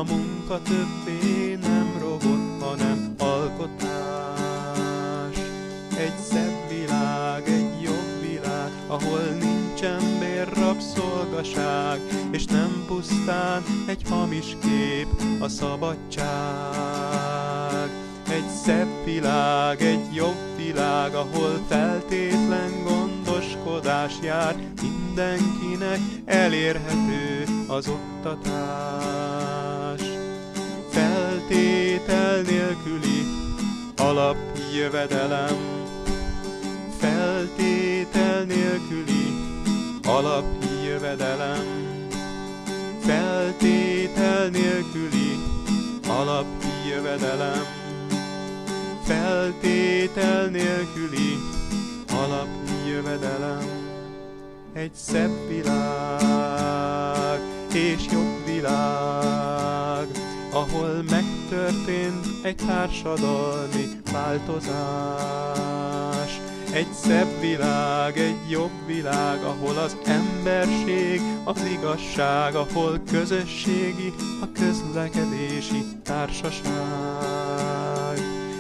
munka többé nem robot, hanem alkotás. Egy szebb világ, egy jobb világ, ahol nincsen bérrabszolgaság, és nem pusztán egy hamis kép a szabadság. Egy szebb világ, egy jobb világ, ahol feltétlen gondoskodás jár, mindenkinek elérhető az oktatás. Feltétel nélküli alapjövedelem, feltétel nélküli alapjövedelem, feltétel nélküli alapjövedelem, feltétel nélküli alapjövedelem. Egy szebb világ és jobb világ, ahol megtörtént egy társadalmi változás. Egy szebb világ, egy jobb világ, ahol az emberség az igazság, ahol közösségi a közlekedési társaság.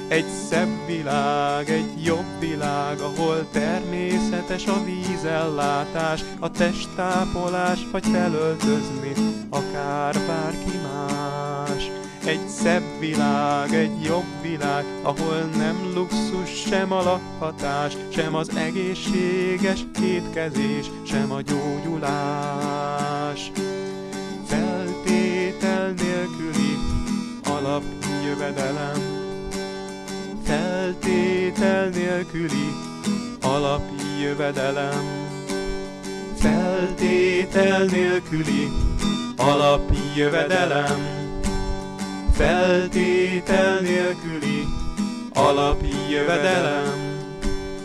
Egy szebb világ, egy jobb világ, ahol természetes a vízellátás, a testápolás, vagy felöltözni akár bárki más. Egy szebb világ, egy jobb világ, ahol nem luxus sem a lakhatás, sem az egészséges étkezés, sem a gyógyulás. Feltétel nélküli alapjövedelem, feltétel nélküli alapjövedelem, feltétel nélküli alapjövedelem, feltétel nélküli alapjövedelem.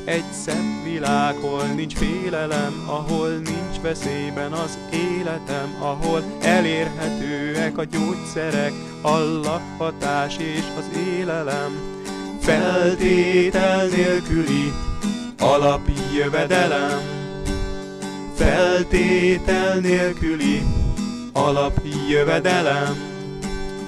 Egy szebb világ, hol nincs félelem, ahol nincs veszélyben az életem, ahol elérhetőek a gyógyszerek, a lakhatás és az élelem. Feltétel nélküli alapjövedelem, feltétel nélküli alapjövedelem.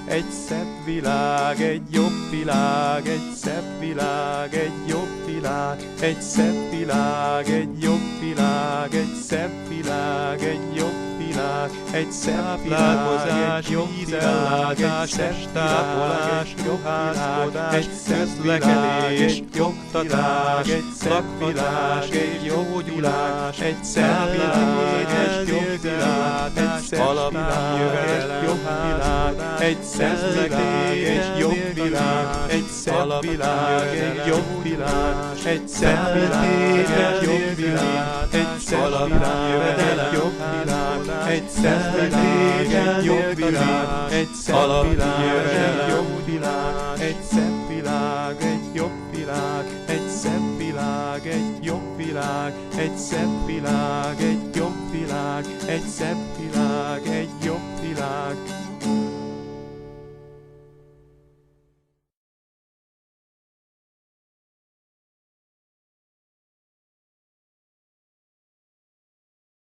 Egy szebb világ, egy jobb világ, egy szebb világ, egy jobb világ, egy szebb világ, egy jobb világ, egy szebb világ, egy jobb világ, egy szebb világozás, jobb vízellátás, testápolás, ruházkodás, egy közlekedés, oktatás, egy lakhatás, egy gyógyulás, egy szebb világ, egy jobb világ, egy szebb világ, jobb világ, egy szebb világ, egy jobb világ, egy szebb világ, egy jobb világ, egy szebb világ, egy jobb világ, egy szebb világ, egy jobb világ, egy szebb világ, egy jobb világ, egy szebb világ, egy jobb világ, egy szebb világ, egy jobb világ, egy szebb világ, egy jobb világ, egy szebb világ, egy jobb világ, egy szebb világ, egy jobb világ.